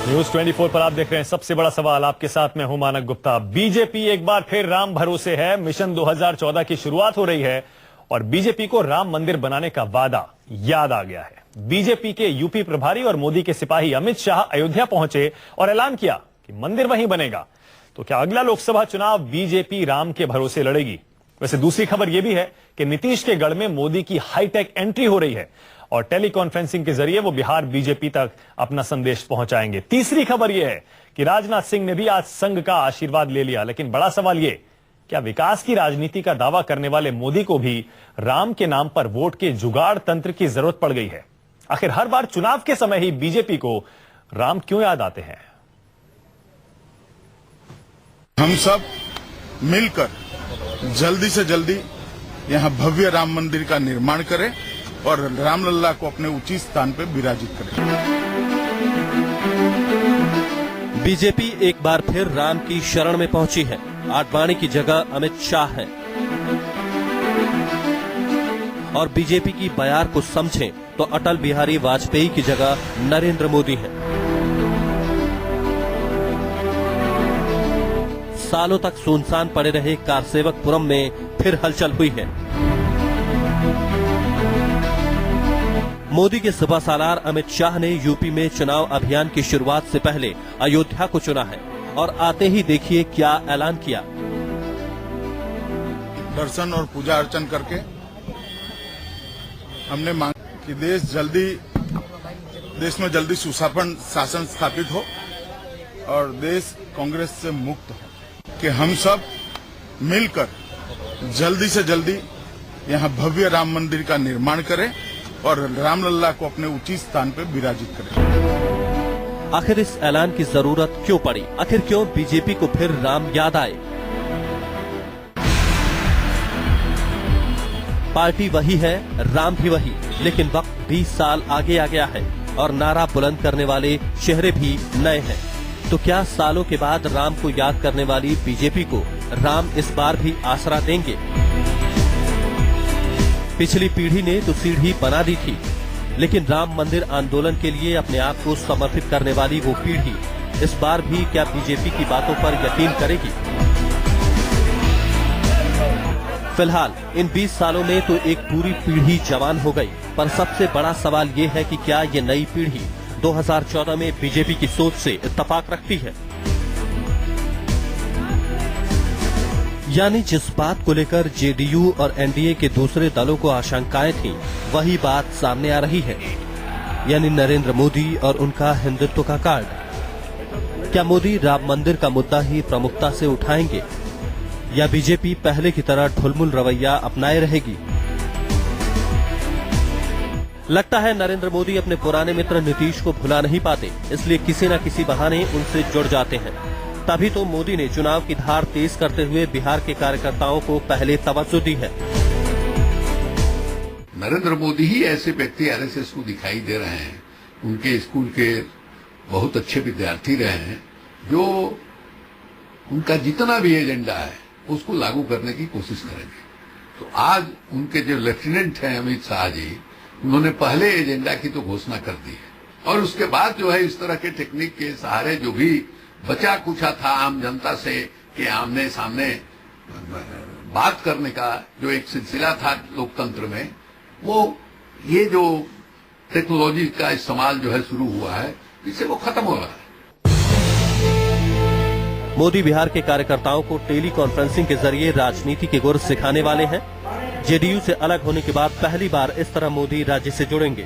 News 24 पर आप देख रहे हैं सबसे बड़ा सवाल। आपके साथ में हूं मानक गुप्ता। बीजेपी एक बार फिर राम भरोसे है। मिशन 2014 की शुरुआत हो रही है और बीजेपी को राम मंदिर बनाने का वादा याद आ गया है। बीजेपी के यूपी प्रभारी और मोदी के सिपाही अमित शाह अयोध्या पहुंचे और ऐलान किया कि मंदिर वहीं बनेगा। तो क्या अगला लोकसभा चुनाव बीजेपी राम के भरोसे लड़ेगी? वैसे दूसरी खबर यह भी है कि नीतीश के गढ़ में मोदी की हाईटेक एंट्री हो रही है और टेलीकॉन्फ्रेंसिंग के जरिए वो बिहार बीजेपी तक अपना संदेश पहुंचाएंगे। तीसरी खबर यह है कि राजनाथ सिंह ने भी आज संघ का आशीर्वाद ले लिया। लेकिन बड़ा सवाल यह, क्या विकास की राजनीति का दावा करने वाले मोदी को भी राम के नाम पर वोट के जुगाड़ तंत्र की जरूरत पड़ गई है? आखिर हर बार चुनाव के समय ही बीजेपी को राम क्यों याद आते हैं? हम सब मिलकर जल्दी से जल्दी यहां भव्य राम मंदिर का निर्माण करें और रामलल्ला को अपने उचित स्थान पर विराजित करें। बीजेपी एक बार फिर राम की शरण में पहुंची है। आडवाणी की जगह अमित शाह है और बीजेपी की बयार को समझें तो अटल बिहारी वाजपेयी की जगह नरेंद्र मोदी है। सालों तक सुनसान पड़े रहे कारसेवकपुरम में फिर हलचल हुई है। मोदी के सुबह सालार अमित शाह ने यूपी में चुनाव अभियान की शुरुआत से पहले अयोध्या को चुना है और आते ही देखिए क्या ऐलान किया। दर्शन और पूजा अर्चन करके हमने मांग कि देश में जल्दी सुशासन शासन स्थापित हो और देश कांग्रेस से मुक्त हो, कि हम सब मिलकर जल्दी से जल्दी यहां भव्य राम मंदिर का निर्माण करें और रामलल्ला को अपने उचित स्थान पर विराजित करें। आखिर इस ऐलान की जरूरत क्यों पड़ी? आखिर क्यों बीजेपी को फिर राम याद आए? पार्टी वही है, राम भी वही, लेकिन वक्त 20 साल आगे आ गया है और नारा बुलंद करने वाले चेहरे भी नए हैं। तो क्या सालों के बाद राम को याद करने वाली बीजेपी को राम इस बार भी आसरा देंगे? पिछली पीढ़ी ने तो सीढ़ी बना दी थी, लेकिन राम मंदिर आंदोलन के लिए अपने आप को समर्पित करने वाली वो पीढ़ी इस बार भी क्या बीजेपी की बातों पर यकीन करेगी? फिलहाल इन 20 सालों में तो एक पूरी पीढ़ी जवान हो गई, पर सबसे बड़ा सवाल ये है कि क्या ये नई पीढ़ी 2014 में बीजेपी की सोच से इत्तेफाक रखती है? यानी जिस बात को लेकर जेडीयू और एनडीए के दूसरे दलों को आशंकाएं थीं, वही बात सामने आ रही है, यानी नरेंद्र मोदी और उनका हिंदुत्व का कार्ड। क्या मोदी राम मंदिर का मुद्दा ही प्रमुखता से उठाएंगे या बीजेपी पहले की तरह ढुलमुल रवैया अपनाए रहेगी? लगता है नरेंद्र मोदी अपने पुराने मित्र नीतीश को भुला नहीं पाते, इसलिए किसी न किसी बहाने उनसे जुड़ जाते हैं। तभी तो मोदी ने चुनाव की धार तेज करते हुए बिहार के कार्यकर्ताओं को पहले तवज्जो दी है। नरेंद्र मोदी ही ऐसे व्यक्ति आरएसएस को दिखाई दे रहे हैं, उनके स्कूल के बहुत अच्छे विद्यार्थी रहे हैं, जो उनका जितना भी एजेंडा है उसको लागू करने की कोशिश करेंगे। तो आज उनके जो लेफ्टिनेंट हैं अमित शाह जी, उन्होंने पहले एजेंडा की तो घोषणा कर दी है और उसके बाद जो है इस तरह के टेक्निक के सहारे जो भी बचा कुछा था आम जनता से कि आमने सामने बात करने का जो एक सिलसिला था लोकतंत्र में, वो ये जो टेक्नोलॉजी का इस्तेमाल जो है शुरू हुआ है, इससे वो खत्म हो रहा है। मोदी बिहार के कार्यकर्ताओं को टेली कॉन्फ्रेंसिंग के जरिए राजनीति के गुर सिखाने वाले हैं। जेडीयू से अलग होने के बाद पहली बार इस तरह मोदी राज्य से जुड़ेंगे।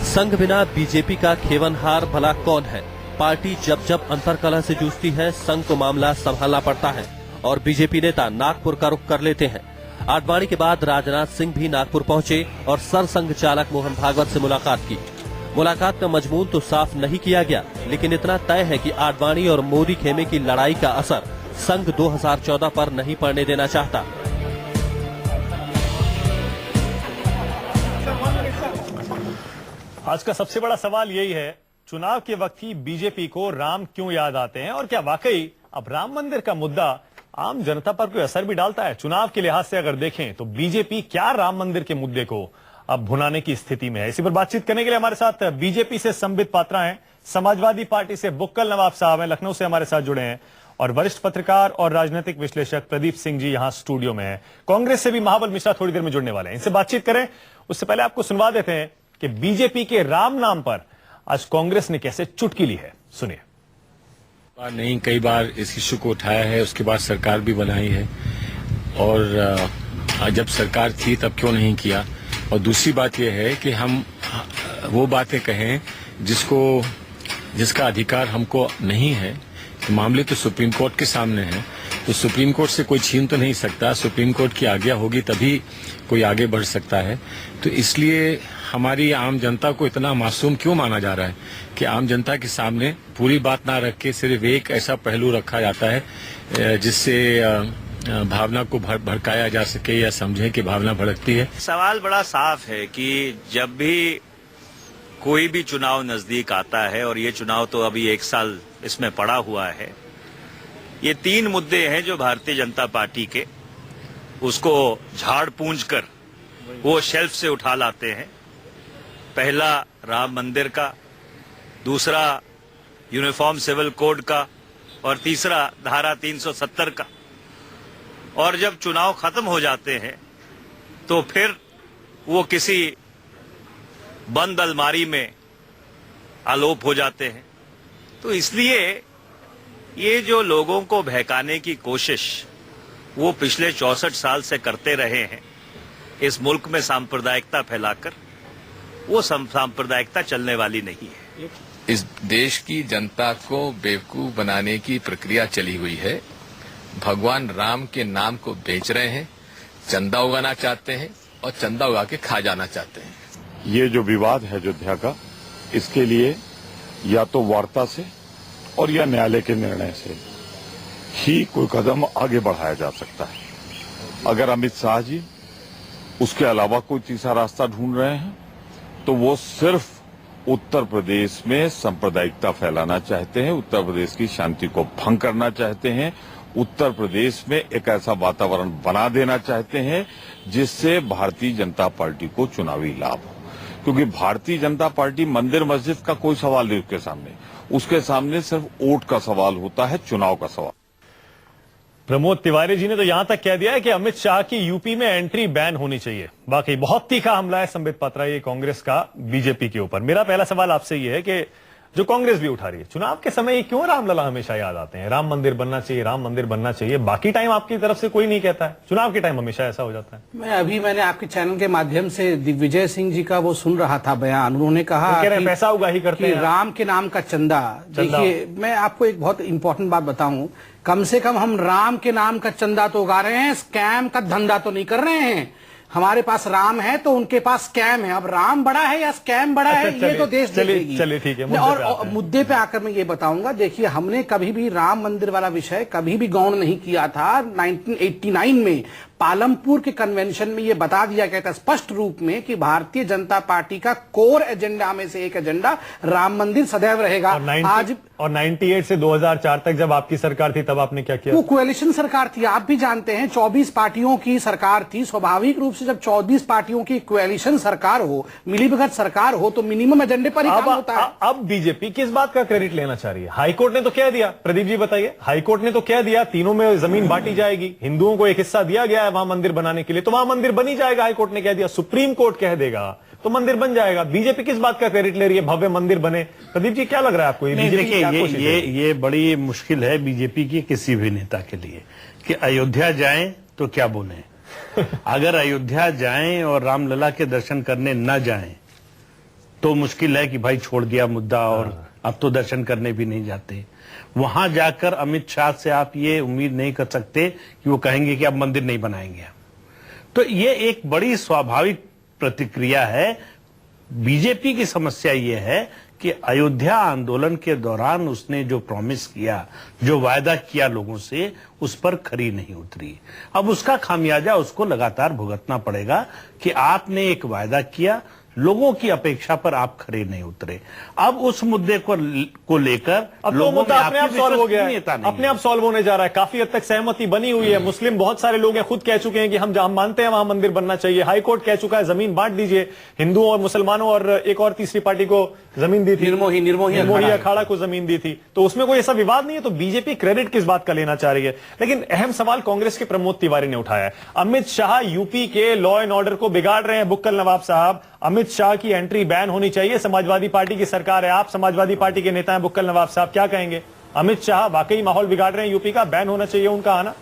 संघ बिना बीजेपी का खेवनहार भला कौन है? पार्टी जब जब अंतरकलह से जूझती है, संघ को मामला संभालना पड़ता है और बीजेपी नेता नागपुर का रुख कर लेते हैं। आडवाणी के बाद राजनाथ सिंह भी नागपुर पहुंचे और सरसंघ चालक मोहन भागवत से मुलाकात की। मुलाकात का मजमून तो साफ नहीं किया गया, लेकिन इतना तय है कि आडवाणी और मोदी खेमे की लड़ाई का असर संघ 2014 पर नहीं पड़ने देना चाहता। आज का सबसे बड़ा सवाल यही है, चुनाव के वक्त ही बीजेपी को राम क्यों याद आते हैं और क्या वाकई अब राम मंदिर का मुद्दा आम जनता पर कोई असर भी डालता है? चुनाव के लिहाज से अगर देखें तो बीजेपी क्या राम मंदिर के मुद्दे को अब भुनाने की स्थिति में है? इसी पर बातचीत करने के लिए हमारे साथ बीजेपी से संबित पात्रा हैं, समाजवादी पार्टी से बुक्कल नवाब साहब हैं, लखनऊ से हमारे साथ जुड़े हैं, और वरिष्ठ पत्रकार और राजनीतिक विश्लेषक प्रदीप सिंह जी यहां स्टूडियो में हैं। कांग्रेस से भी महाबल मिश्रा थोड़ी देर में जुड़ने वाले हैं। इनसे बातचीत करें उससे पहले आपको सुनवा देते हैं कि बीजेपी के राम नाम पर आज कांग्रेस ने कैसे चुटकी ली है, सुनिए। नहीं, कई बार इस इश्यू को उठाया है, उसके बाद सरकार भी बनाई है, और जब सरकार थी तब क्यों नहीं किया। और दूसरी बात यह है कि हम वो बातें कहें जिसका अधिकार हमको नहीं है। तो मामले तो सुप्रीम कोर्ट के सामने है, तो सुप्रीम कोर्ट से कोई छीन तो नहीं सकता। सुप्रीम कोर्ट की आज्ञा होगी तभी कोई आगे बढ़ सकता है। तो इसलिए हमारी आम जनता को इतना मासूम क्यों माना जा रहा है कि आम जनता के सामने पूरी बात ना रख के सिर्फ एक ऐसा पहलू रखा जाता है जिससे भावना को भड़काया जा सके या समझे कि भावना भड़कती है। सवाल बड़ा साफ है कि जब भी कोई भी चुनाव नजदीक आता है, और ये चुनाव तो अभी 1 साल इसमें पड़ा हुआ है, ये 3 मुद्दे हैं जो भारतीय जनता पार्टी के, उसको झाड़ पूंछ कर वो शेल्फ से उठा लाते हैं। पहला राम मंदिर का, दूसरा यूनिफॉर्म सिविल कोड का, और तीसरा धारा 370 का। और जब चुनाव खत्म हो जाते हैं तो फिर वो किसी बंद अलमारी में आलोप हो जाते हैं। तो इसलिए ये जो लोगों को बहकाने की कोशिश वो पिछले 64 साल से करते रहे हैं इस मुल्क में सांप्रदायिकता फैलाकर, वो सांप्रदायिकता चलने वाली नहीं है। इस देश की जनता को बेवकूफ बनाने की प्रक्रिया चली हुई है। भगवान राम के नाम को बेच रहे हैं, चंदा उगाना चाहते हैं और चंदा उगा के खा जाना चाहते हैं। ये जो विवाद है अयोध्या का, इसके लिए या तो वार्ता से और या न्यायालय के निर्णय से ही कोई कदम आगे बढ़ाया जा सकता है। अगर अमित शाह जी उसके अलावा कोई तीसरा रास्ता ढूंढ रहे हैं तो वो सिर्फ उत्तर प्रदेश में सांप्रदायिकता फैलाना चाहते हैं, उत्तर प्रदेश की शांति को भंग करना चाहते हैं, उत्तर प्रदेश में एक ऐसा वातावरण बना देना चाहते हैं जिससे भारतीय जनता पार्टी को चुनावी लाभ हो। क्योंकि भारतीय जनता पार्टी मंदिर मस्जिद का कोई सवाल नहीं उसके सामने सिर्फ वोट का सवाल होता है, चुनाव का सवाल। प्रमोद तिवारी जी ने तो यहां तक कह दिया है कि अमित शाह की यूपी में एंट्री बैन होनी चाहिए। वाकई बहुत तीखा हमला है संबित पात्रा ये कांग्रेस का बीजेपी के ऊपर। मेरा पहला सवाल आपसे ये है कि जो कांग्रेस भी उठा रही है, चुनाव के समय ये क्यों रामलला हमेशा याद आते हैं? राम मंदिर बनना चाहिए, राम मंदिर बनना चाहिए। बाकी टाइम आपकी तरफ से कोई नहीं कहता है, चुनाव के टाइम हमेशा ऐसा हो जाता है। मैंने आपके चैनल के माध्यम से दिग्विजय सिंह जी का वो सुन रहा था बयान। उन्होंने कहा कि पैसा उगाही करते हैं, राम के नाम का चंदा। देखिए, मैं आपको एक बहुत इंपॉर्टेंट बात बताऊं, कम से कम हम राम के नाम का चंदा तो उगा रहे हैं, स्कैम का धंधा तो नहीं कर रहे हैं। हमारे पास राम है तो उनके पास स्कैम है। अब राम बड़ा है या स्कैम बड़ा है, ये तो देश देखेगी। चलिए ठीक है। और मुद्दे पे आकर मैं ये बताऊंगा, देखिए हमने कभी भी राम मंदिर वाला विषय कभी भी गौण नहीं किया था। 1989 में पालमपुर के कन्वेंशन में ये बता दिया गया था स्पष्ट रूप में कि भारतीय जनता पार्टी का कोर एजेंडा में से एक एजेंडा राम मंदिर सदैव रहेगा। और 98 से 2004 तक जब आपकी सरकार थी तब आपने क्या किया? वो कोएलिशन सरकार थी, आप भी जानते हैं, 24 पार्टियों की सरकार थी। स्वाभाविक रूप से जब 24 पार्टियों की कोएलिशन सरकार हो, मिलीभगत सरकार हो, तो मिनिमम एजेंडे पर ही काम होता है। अब बीजेपी किस बात का क्रेडिट लेना चाह रही है? हाईकोर्ट ने तो कह दिया, प्रदीप जी बताइए, हाईकोर्ट ने तो कह दिया तीनों में जमीन बांटी जाएगी, हिंदुओं को एक हिस्सा दिया गया है वहां मंदिर बनाने के लिए, तो वहां मंदिर बनी जाएगा। हाईकोर्ट ने कह दिया, सुप्रीम कोर्ट कह देगा तो मंदिर बन जाएगा। बीजेपी किस बात का क्रेडिट ले रही है? भव्य मंदिर बने। प्रदीप जी क्या लग रहा है आपको? देखिए, ये बड़ी मुश्किल है बीजेपी की किसी भी नेता के लिए कि अयोध्या जाएं तो क्या बोलें। अगर अयोध्या जाएं और रामलला के दर्शन करने न जाएं तो मुश्किल है कि भाई छोड़ दिया मुद्दा और अब तो दर्शन करने भी नहीं जाते। वहां जाकर अमित शाह से आप ये उम्मीद नहीं कर सकते कि वो कहेंगे कि अब मंदिर नहीं बनाएंगे। तो ये एक बड़ी स्वाभाविक प्रतिक्रिया है। बीजेपी की समस्या ये है कि अयोध्या आंदोलन के दौरान उसने जो प्रॉमिस किया, जो वायदा किया लोगों से, उस पर खरी नहीं उतरी। अब उसका खामियाजा उसको लगातार भुगतना पड़ेगा कि आपने एक वायदा किया, लोगों की अपेक्षा पर आप खरे नहीं उतरे। अब उस मुद्दे को लेकर अब तो मुद्दा अपने आप सॉल्व हो गया है, अपने आप सॉल्व होने जा रहा है। काफी हद तक सहमति बनी हुई है। मुस्लिम बहुत सारे लोग हैं, खुद कह चुके हैं कि हम जहां मानते हैं वहां मंदिर बनना चाहिए। हाईकोर्ट कह चुका है जमीन बांट दीजिए। हिंदुओं और मुसलमानों और एक और तीसरी पार्टी को जमीन दी थी, निर्मोही अखाड़ा को जमीन दी थी, तो उसमें कोई ऐसा विवाद नहीं है। तो बीजेपी क्रेडिट किस बात का लेना चाह रही है? लेकिन अहम सवाल कांग्रेस के प्रमोद तिवारी ने उठाया है। अमित शाह यूपी के लॉ एंड ऑर्डर को बिगाड़ रहे हैं। बुक्कल नवाब साहब, अमित शाह की एंट्री बैन होनी चाहिए। समाजवादी पार्टी की सरकार है, आप समाजवादी पार्टी के नेता हैं। बुक्कल नवाब साहब क्या कहेंगे? अमित शाह वाकई माहौल बिगाड़ रहे हैं यूपी का, बैन होना चाहिए उनका आना?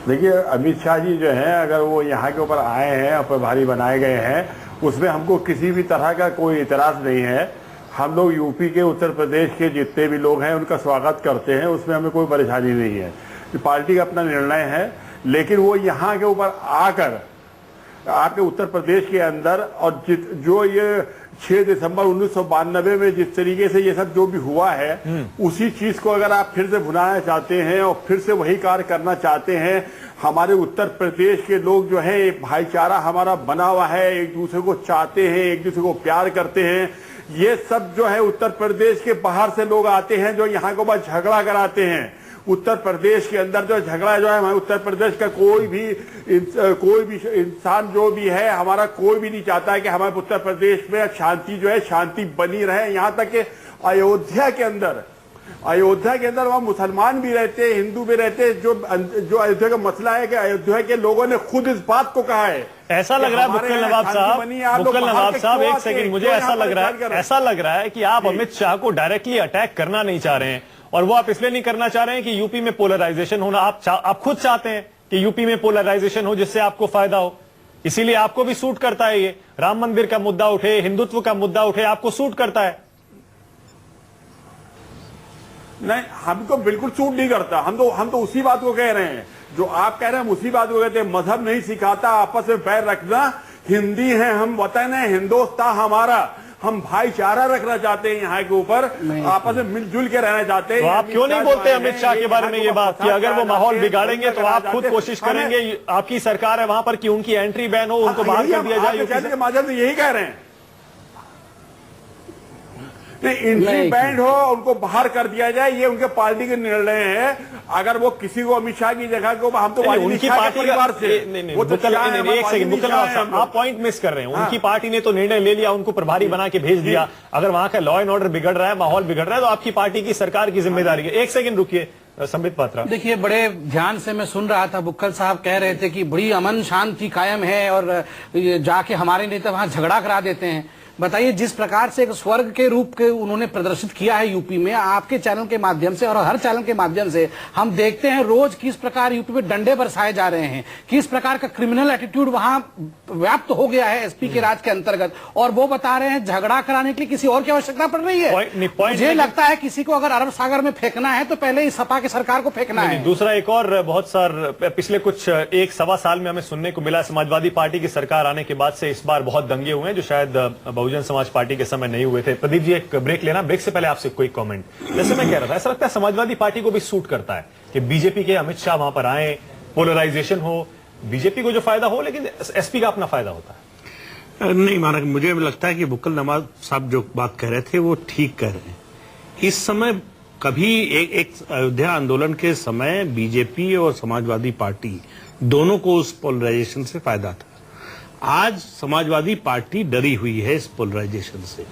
देखिए, अमित शाह जी जो हैं, अगर वो यहाँ के ऊपर आए हैं और प्रभारी बनाए गए हैं, उसमें हमको किसी भी तरह का कोई इतराज नहीं है। हम लोग यूपी के, उत्तर प्रदेश के जितने भी लोग हैं उनका स्वागत करते हैं, उसमें हमें कोई परेशानी नहीं है। पार्टी का अपना निर्णय है, लेकिन वो यहाँ के ऊपर आकर आपके उत्तर प्रदेश के अंदर और जो ये 6 दिसंबर 1992 में जिस तरीके से ये सब जो भी हुआ है, उसी चीज को अगर आप फिर से भुनाना चाहते हैं और फिर से वही कार्य करना चाहते हैं। हमारे उत्तर प्रदेश के लोग जो है, एक भाईचारा हमारा बना हुआ है, एक दूसरे को चाहते हैं, एक दूसरे को प्यार करते हैं। ये सब जो है उत्तर प्रदेश के बाहर से लोग आते हैं जो यहाँ के ऊपर झगड़ा कराते हैं। उत्तर प्रदेश के अंदर जो झगड़ा जो है, हमारे उत्तर प्रदेश का कोई भी इंसान जो भी है, हमारा कोई भी नहीं चाहता है कि हमारे उत्तर प्रदेश में शांति जो है, शांति बनी रहे। यहाँ तक कि अयोध्या के अंदर वहां मुसलमान भी रहते हैं, हिंदू भी रहते हैं। जो अयोध्या का मसला है कि अयोध्या के लोगों ने खुद इस बात को कहा है। ऐसा लग रहा है बुक्कल नवाब साहब, एक सेकंड, मुझे ऐसा लग रहा है कि आप अमित शाह को डायरेक्टली अटैक करना नहीं चाह रहे हैं, और वो आप इसलिए नहीं करना चाह रहे हैं कि यूपी में पोलराइजेशन होना, आप खुद चाहते हैं कि यूपी में पोलराइजेशन हो जिससे आपको फायदा हो, इसीलिए आपको भी सूट करता है। ये राम मंदिर का मुद्दा उठे, हिंदुत्व का मुद्दा उठे, आपको सूट करता है? नहीं, हमको बिल्कुल सूट नहीं करता। हम तो उसी बात को कह रहे हैं जो आप कह रहे हैं, हम उसी बात को कहते हैं। मजहब नहीं सिखाता आपस में पैर रखना। हिंदी है हम, वतन है हिंदुस्तान हमारा, हम भाईचारा रखना चाहते हैं, यहाँ के ऊपर आपस में मिलजुल के रहना चाहते हैं। तो आप क्यों नहीं बोलते अमित शाह के बारे में ये बात कि अगर वो माहौल बिगाड़ेंगे तो आप खुद कोशिश करेंगे, आपकी सरकार है वहां पर, कि उनकी एंट्री बैन हो, उनको बाहर कर दिया जाए? के माध्यम से यही कह रहे हैं, एंट्री बैन हो, उनको बाहर कर दिया जाए, ये उनके पार्टी के निर्णय है। अगर वो किसी को अमित शाह की जगह को, हम तो उनकी पार्टी परिवार से, एक सेकंड बुक्कल साहब, आप पॉइंट मिस कर रहे हैं। उनकी पार्टी ने तो निर्णय ले लिया, उनको प्रभारी बना के भेज दिया। अगर वहां का लॉ एंड ऑर्डर बिगड़ रहा है, माहौल बिगड़ रहा है, तो आपकी पार्टी की, सरकार की जिम्मेदारी है। एक सेकंड रुकिए संबित पात्रा। देखिए, बड़े ध्यान से मैं सुन रहा था, बुक्कल साहब कह रहे थे कि बड़ी अमन शांति कायम है और जाके हमारे नेता वहां झगड़ा करा देते हैं। बताइए, जिस प्रकार से एक स्वर्ग के रूप के उन्होंने प्रदर्शित किया है यूपी में, आपके चैनल के माध्यम से और हर चैनल के माध्यम से हम देखते हैं रोज किस प्रकार यूपी में डंडे बरसाए जा रहे हैं, किस प्रकार का क्रिमिनल एटीट्यूड वहां व्याप्त हो गया है एसपी के राज के अंतर्गत, और वो बता रहे हैं झगड़ा कराने के लिए किसी और की आवश्यकता पड़ रही है। मुझे लगता है किसी को अगर अरब सागर में फेंकना है तो पहले इस सपा की सरकार को फेंकना है। दूसरा, एक और बहुत सार पिछले कुछ 1-1.25 साल में हमें सुनने को मिला, समाजवादी पार्टी की सरकार आने के बाद से इस बार बहुत दंगे हुए हैं जो शायद बहुजन समाज पार्टी के समय नहीं हुए थे। प्रदीप जी, एक ब्रेक लेना, ब्रेक से पहले आपसे कोई कमेंट। जैसे मैं कह रहा था, ऐसा लगता है समाजवादी पार्टी को भी सूट करता है कि बीजेपी के अमित शाह वहां पर आए, पोलराइजेशन हो, बीजेपी को जो फायदा हो, लेकिन एसपी का अपना फायदा होता है। नहीं माना, मुझे लगता है कि बुक्कल नवाब साहब जो बात कह रहे थे वो ठीक कह रहे हैं। इस समय कभी एक अयोध्या आंदोलन के समय बीजेपी और समाजवादी पार्टी दोनों को उस पोलराइजेशन से फायदा था। आज समाजवादी पार्टी डरी हुई है इस पोलराइजेशन से।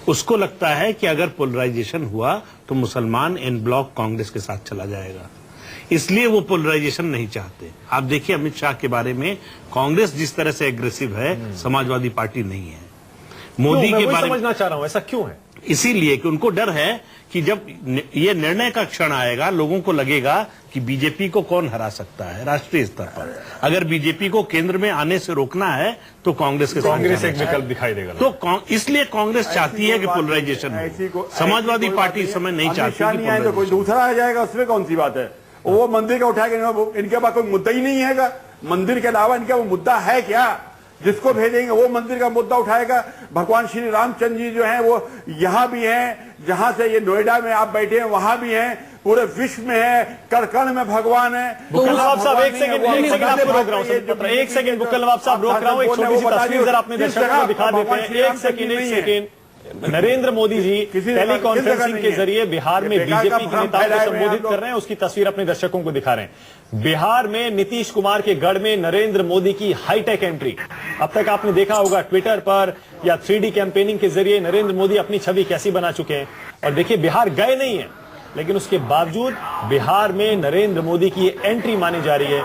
उसको लगता है कि अगर पोलराइजेशन हुआ तो मुसलमान इन ब्लॉक कांग्रेस के साथ चला जाएगा, इसलिए वो पोलराइजेशन नहीं चाहते। आप देखिए अमित शाह के बारे में कांग्रेस जिस तरह से एग्रेसिव है, समाजवादी पार्टी नहीं है। मोदी के बारे में समझना चाह रहा हूं, ऐसा क्यों है? इसीलिए कि उनको डर है कि जब ये निर्णय का क्षण आएगा, लोगों को लगेगा कि बीजेपी को कौन हरा सकता है राष्ट्रीय स्तर पर। अगर बीजेपी को केंद्र में आने से रोकना है तो कांग्रेस एक विकल्प दिखाई देगा। तो इसलिए कांग्रेस चाहती है कि पोलराइजेशन हो। समाजवादी पार्टी इस समय नहीं चाहती। तो कोई दूसरा आ जाएगा, उसमें कौन सी बात है? वो मंदिर का उठाएगा, इनके पास कोई मुद्दा ही नहीं है। मंदिर के अलावा इनका वो मुद्दा है क्या? जिसको भेजेंगे वो मंदिर का मुद्दा उठाएगा। भगवान श्री रामचंद्र जी जो हैं वो यहाँ भी हैं, जहां से ये नोएडा में आप बैठे हैं वहां भी हैं। पूरे विश्व में है, कण में भगवान है। बुक्कल नवाब साहब एक सेकंड आपको रोक रहा हूँ, एक सेकंड बुक्कल नवाब साहब रोक रहा हूँ, एक छोटी सी तस्वीर जरा अपने दर्शकों को दिखा देते हैं। एक सेकंड नरेंद्र मोदी जी टेलीकॉन्फ्रेंसिंग के जरिए बिहार में बीजेपी के नेताओं को संबोधित कर रहे हैं, उसकी तस्वीर अपने दर्शकों को दिखा रहे हैं। बिहार में नीतीश कुमार के गढ़ में नरेंद्र मोदी की हाईटेक एंट्री। अब तक आपने देखा होगा ट्विटर पर या 3D कैंपेनिंग के जरिए नरेंद्र मोदी अपनी छवि कैसी बना चुके हैं। और देखिए बिहार गए नहीं है, लेकिन उसके बावजूद बिहार में नरेंद्र मोदी की एंट्री मानी जा रही है।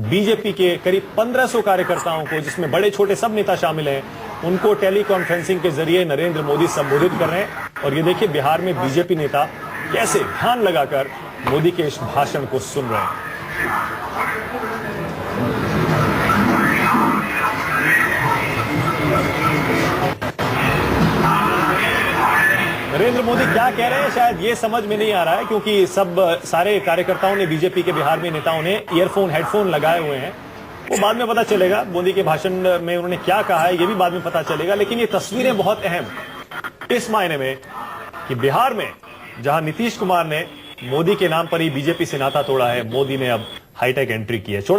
बीजेपी के करीब 1500 कार्यकर्ताओं को, जिसमें बड़े छोटे सब नेता शामिल हैं, उनको टेलीकॉन्फ्रेंसिंग के जरिए नरेंद्र मोदी संबोधित कर रहे हैं। और ये देखिए बिहार में बीजेपी नेता कैसे ध्यान लगाकर मोदी के इस भाषण को सुन रहे हैं। नरेंद्र मोदी क्या कह रहे हैं शायद ये समझ में नहीं आ रहा है, क्योंकि सारे कार्यकर्ताओं ने, बीजेपी के बिहार में नेताओं ने ईयरफोन हेडफोन लगाए हुए हैं। वो बाद में पता चलेगा मोदी के भाषण में उन्होंने क्या कहा है, ये भी बाद में पता चलेगा। लेकिन ये तस्वीरें बहुत अहम इस मायने में कि बिहार में जहां नीतीश कुमार ने मोदी के नाम पर ही बीजेपी से नाता तोड़ा है, मोदी ने अब हाईटेक एंट्री की है।